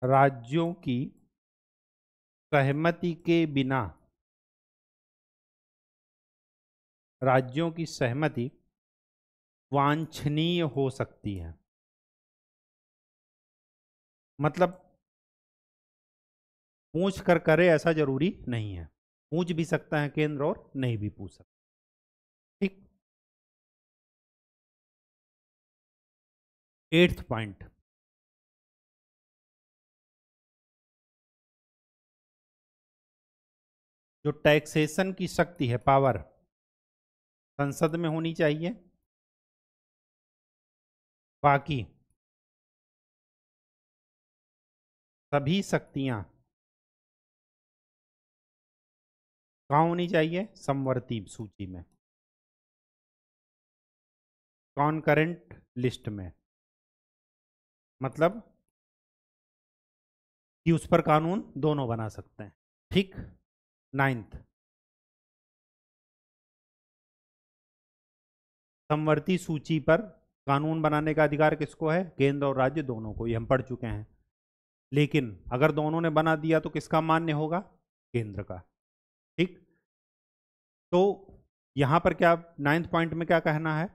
राज्यों की सहमति के बिना, राज्यों की सहमति वांछनीय हो सकती है। मतलब पूछ कर करे ऐसा जरूरी नहीं है, पूछ भी सकता है केंद्र और नहीं भी पूछ सकता। ठीक, 8th पॉइंट, जो टैक्सेशन की शक्ति है, पावर, संसद में होनी चाहिए। बाकी सभी शक्तियां कहाँ होनी चाहिए? समवर्ती सूची में, कॉन्करेंट लिस्ट में। मतलब कि उस पर कानून दोनों बना सकते हैं। ठीक, 9th, समवर्ती सूची पर कानून बनाने का अधिकार किसको है? केंद्र और राज्य दोनों को, ये हम पढ़ चुके हैं। लेकिन अगर दोनों ने बना दिया तो किसका मान्य होगा? केंद्र का। ठीक, तो यहां पर क्या 9th पॉइंट में क्या कहना है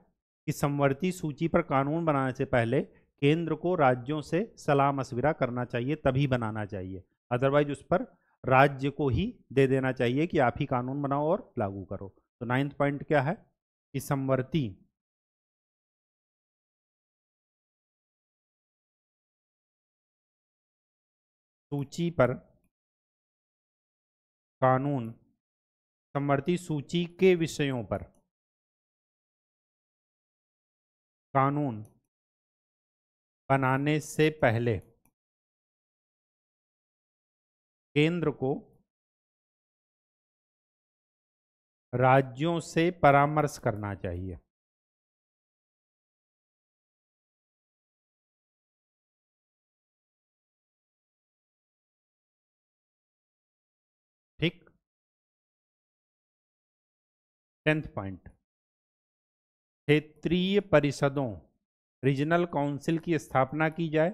कि समवर्ती सूची पर कानून बनाने से पहले केंद्र को राज्यों से सलाह मशविरा करना चाहिए, तभी बनाना चाहिए। अदरवाइज उस पर राज्य को ही दे देना चाहिए कि आप ही कानून बनाओ और लागू करो। तो 9th पॉइंट क्या है कि समवर्ती सूची पर कानून, समवर्ती सूची के विषयों पर कानून बनाने से पहले केंद्र को राज्यों से परामर्श करना चाहिए। ठीक। 10th पॉइंट, क्षेत्रीय परिषदों रीजनल काउंसिल की स्थापना की जाए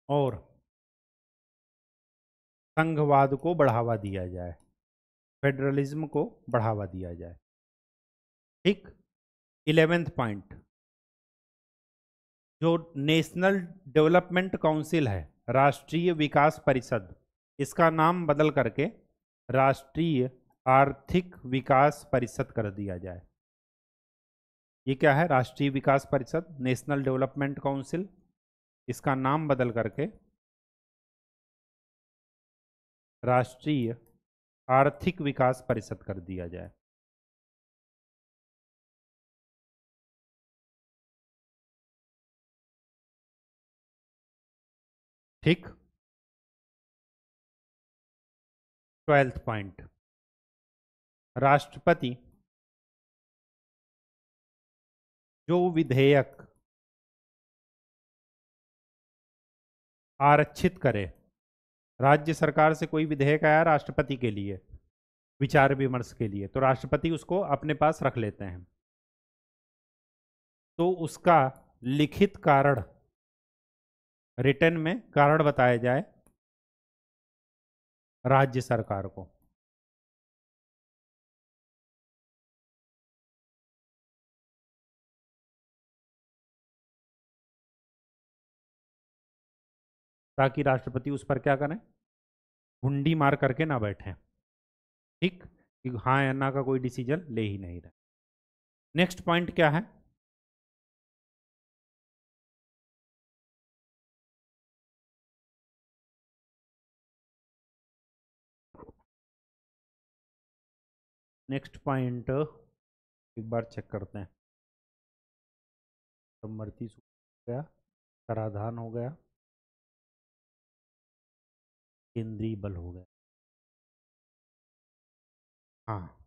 और संघवाद को बढ़ावा दिया जाए, फेडरलिज्म को बढ़ावा दिया जाए। ठीक। 11th पॉइंट, जो नेशनल डेवलपमेंट काउंसिल है, राष्ट्रीय विकास परिषद, इसका नाम बदल करके राष्ट्रीय आर्थिक विकास परिषद कर दिया जाए। ये क्या है? राष्ट्रीय विकास परिषद, नेशनल डेवलपमेंट काउंसिल, इसका नाम बदल करके राष्ट्रीय आर्थिक विकास परिषद कर दिया जाए। ठीक। 12th पॉइंट, राष्ट्रपति जो विधेयक आरक्षित करे, राज्य सरकार से कोई विधेयक आया राष्ट्रपति के लिए विचार विमर्श के लिए, तो राष्ट्रपति उसको अपने पास रख लेते हैं, तो उसका लिखित कारण, रिटर्न में कारण बताया जाए राज्य सरकार को। ताकि राष्ट्रपति उस पर क्या करें? हुंडी मार करके ना बैठे। ठीक, कि हाँ या ना का कोई डिसीजन ले ही नहीं रहे। नेक्स्ट पॉइंट क्या है? नेक्स्ट पॉइंट एक बार चेक करते हैं। समवर्ती सूत्र हो गया, कराधान हो गया, केंद्रीय बल हो गया। हाँ,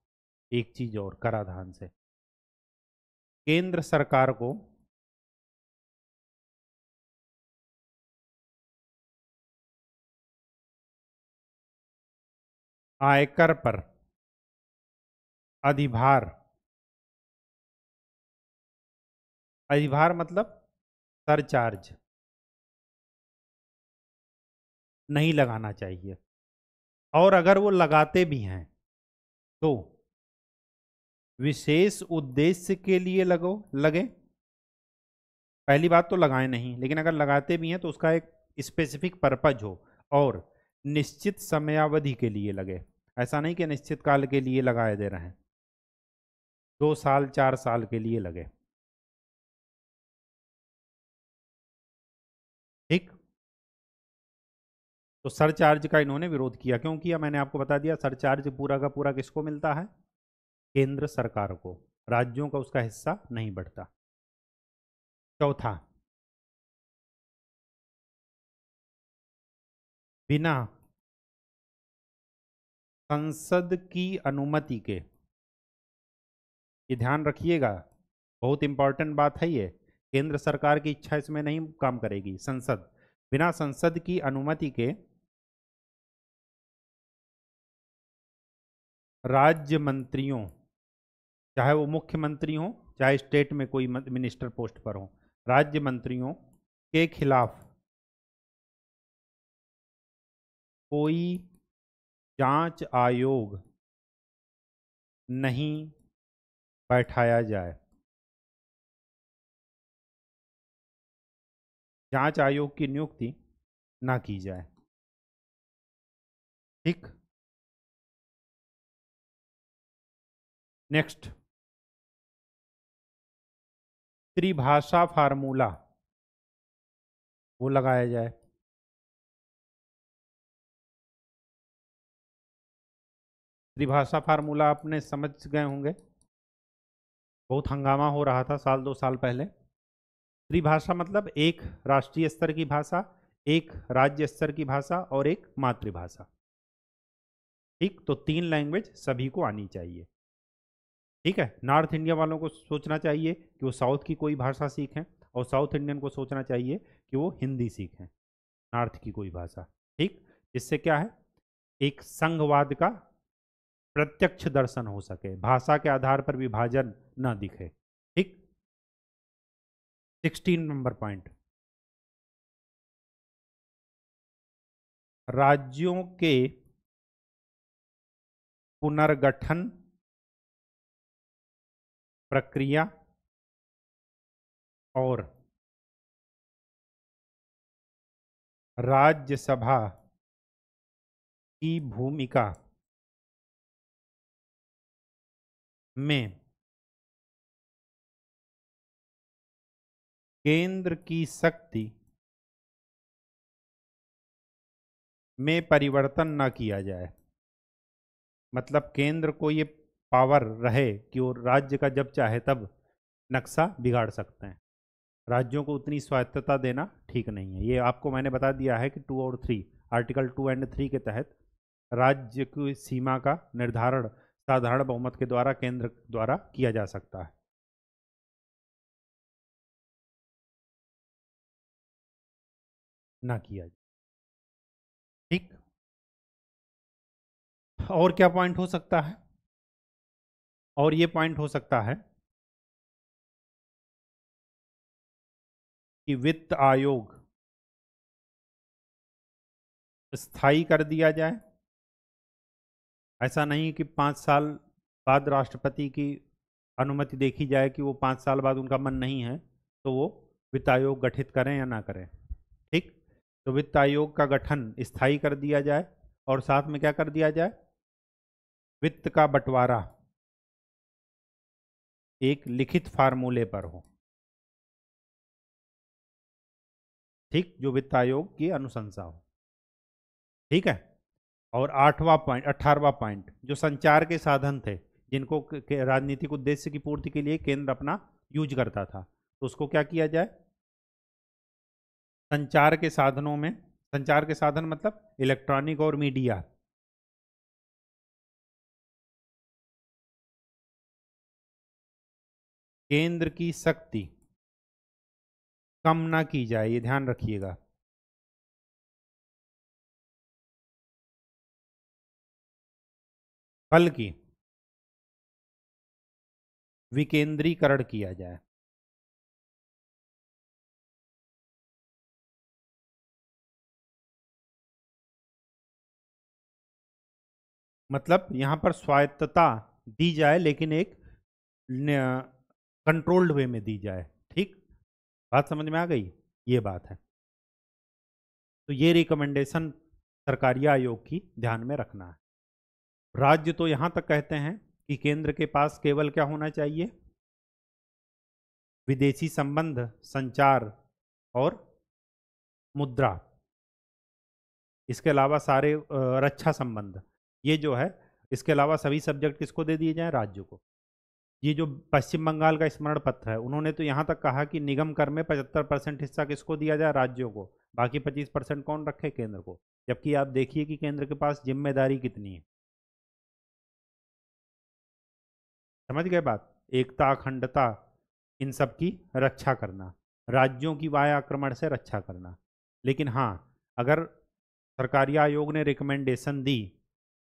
एक चीज और, कराधान से केंद्र सरकार को आयकर पर अधिभार, अधिभार मतलब सरचार्ज नहीं लगाना चाहिए, और अगर वो लगाते भी हैं तो विशेष उद्देश्य के लिए लगे। पहली बात तो लगाए नहीं, लेकिन अगर लगाते भी हैं तो उसका एक स्पेसिफिक पर्पज हो और निश्चित समयावधि के लिए लगे। ऐसा नहीं कि निश्चित काल के लिए लगाए दे रहे हैं, 2 साल 4 साल के लिए लगे। ठीक। तो सरचार्ज का इन्होंने विरोध किया। क्यों किया? मैंने आपको बता दिया, सरचार्ज पूरा का पूरा किसको मिलता है? केंद्र सरकार को, राज्यों का उसका हिस्सा नहीं बढ़ता। चौथा, बिना संसद की अनुमति के, ये ध्यान रखिएगा, बहुत इंपॉर्टेंट बात है ये, केंद्र सरकार की इच्छा इसमें नहीं काम करेगी। संसद, बिना संसद की अनुमति के राज्य मंत्रियों, चाहे वो मुख्यमंत्री हो चाहे स्टेट में कोई मिनिस्टर पोस्ट पर हो, राज्य मंत्रियों के खिलाफ कोई जांच आयोग नहीं बैठाया जाए। जांच आयोग की नियुक्ति ना की जाए। ठीक। नेक्स्ट, त्रिभाषा फार्मूला वो लगाया जाए। त्रिभाषा फार्मूला आपने समझ गए होंगे, बहुत हंगामा हो रहा था साल 2 साल पहले। त्रिभाषा मतलब एक राष्ट्रीय स्तर की भाषा, एक राज्य स्तर की भाषा और एक मातृभाषा। ठीक, तो 3 लैंग्वेज सभी को आनी चाहिए। ठीक है, नॉर्थ इंडिया वालों को सोचना चाहिए कि वो साउथ की कोई भाषा सीखें, और साउथ इंडियन को सोचना चाहिए कि वो हिंदी सीखें, नॉर्थ की कोई भाषा। ठीक, इससे क्या है, एक संघवाद का प्रत्यक्ष दर्शन हो सके, भाषा के आधार पर विभाजन न दिखे। ठीक, 16 नंबर पॉइंट, राज्यों के पुनर्गठन प्रक्रिया और राज्यसभा की भूमिका में केंद्र की शक्ति में परिवर्तन न किया जाए। मतलब केंद्र को ये पावर रहे कि वो राज्य का जब चाहे तब नक्शा बिगाड़ सकते हैं। राज्यों को उतनी स्वायत्तता देना ठीक नहीं है। ये आपको मैंने बता दिया है कि 2 और 3, आर्टिकल 2 एंड 3 के तहत राज्य की सीमा का निर्धारण साधारण बहुमत के द्वारा केंद्र द्वारा किया जा सकता है। ना किया जाए। ठीक, और क्या पॉइंट हो सकता है, और ये पॉइंट हो सकता है कि वित्त आयोग स्थायी कर दिया जाए। ऐसा नहीं कि 5 साल बाद राष्ट्रपति की अनुमति देखी जाए कि वो 5 साल बाद उनका मन नहीं है तो वो वित्त आयोग गठित करें या ना करें। ठीक, तो वित्त आयोग का गठन स्थायी कर दिया जाए, और साथ में क्या कर दिया जाए, वित्त का बंटवारा एक लिखित फार्मूले पर हो। ठीक, जो वित्त आयोग की अनुशंसा हो। ठीक है, और 18वां पॉइंट, जो संचार के साधन थे जिनको राजनीतिक उद्देश्य की पूर्ति के लिए केंद्र अपना यूज करता था, तो उसको क्या किया जाए, संचार के साधनों में, संचार के साधन मतलब इलेक्ट्रॉनिक और मीडिया, केंद्र की शक्ति कम ना की जाए, ये ध्यान रखिएगा। बल्कि विकेंद्रीकरण किया जाए। मतलब यहां पर स्वायत्तता दी जाए लेकिन एक कंट्रोल्ड वे में दी जाए। ठीक, बात समझ में आ गई, ये बात है। तो ये रिकमेंडेशन सरकारी आयोग की ध्यान में रखना है। राज्य तो यहां तक कहते हैं कि केंद्र के पास केवल क्या होना चाहिए, विदेशी संबंध, संचार और मुद्रा, इसके अलावा सारे रक्षा संबंध, ये जो है, इसके अलावा सभी सब्जेक्ट किसको दे दिए जाएं, राज्य को। ये जो पश्चिम बंगाल का स्मरण पत्र है, उन्होंने तो यहाँ तक कहा कि निगम कर में 75% हिस्सा किसको दिया जाए, राज्यों को, बाकी 25% कौन रखे, केंद्र को। जबकि आप देखिए कि केंद्र के पास जिम्मेदारी कितनी है। समझ गए बात, एकता, अखंडता, इन सब की रक्षा करना, राज्यों की वाया आक्रमण से रक्षा करना। लेकिन हाँ, अगर सरकारी आयोग ने रिकमेंडेशन दी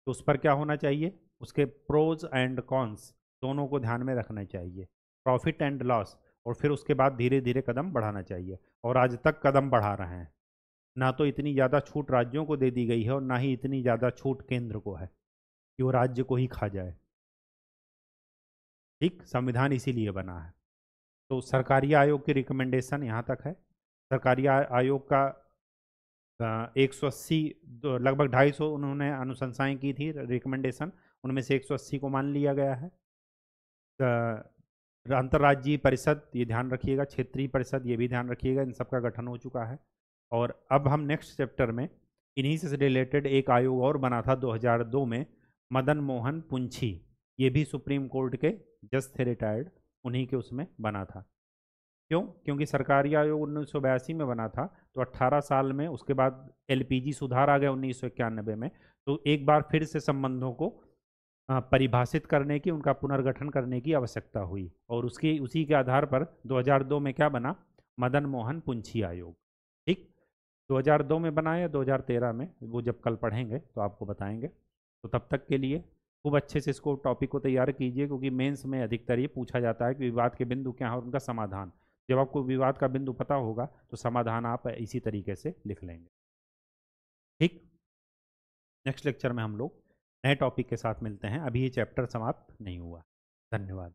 तो उस पर क्या होना चाहिए, उसके प्रोज एंड कॉन्स दोनों को ध्यान में रखना चाहिए, प्रॉफिट एंड लॉस, और फिर उसके बाद धीरे धीरे कदम बढ़ाना चाहिए। और आज तक कदम बढ़ा रहे हैं, ना तो इतनी ज़्यादा छूट राज्यों को दे दी गई है और ना ही इतनी ज़्यादा छूट केंद्र को है कि वो राज्य को ही खा जाए। ठीक, संविधान इसीलिए बना है। तो सरकारी आयोग की रिकमेंडेशन यहाँ तक है। सरकारी आयोग का 180, लगभग 250 उन्होंने अनुशंसाएं की थी, रिकमेंडेशन, उनमें से 180 को मान लिया गया है। अंतर्राज्यीय परिषद, ये ध्यान रखिएगा, क्षेत्रीय परिषद, ये भी ध्यान रखिएगा, इन सब का गठन हो चुका है। और अब हम नेक्स्ट चैप्टर में इन्हीं से रिलेटेड एक आयोग और बना था 2002 में, मदन मोहन पुंछी, ये भी सुप्रीम कोर्ट के जज थे रिटायर्ड, उन्हीं के उसमें बना था। क्यों? क्योंकि सरकारी आयोग 1982 में बना था, तो 18 साल में उसके बाद एलपीजी सुधार आ गया 1991 में, तो एक बार फिर से संबंधों को परिभाषित करने की, उनका पुनर्गठन करने की आवश्यकता हुई, और उसकी उसी के आधार पर 2002 में क्या बना? मदन मोहन पुंछी आयोग। ठीक, 2002 में बना या 2013 में, वो जब कल पढ़ेंगे तो आपको बताएंगे। तो तब तक के लिए खूब अच्छे से इसको टॉपिक को तैयार कीजिए, क्योंकि मेंस में अधिकतर ये पूछा जाता है कि विवाद के बिंदु क्या है और उनका समाधान। जब आपको विवाद का बिंदु पता होगा तो समाधान आप इसी तरीके से लिख लेंगे। ठीक, नेक्स्ट लेक्चर में हम लोग नए टॉपिक के साथ मिलते हैं। अभी ये चैप्टर समाप्त नहीं हुआ। धन्यवाद।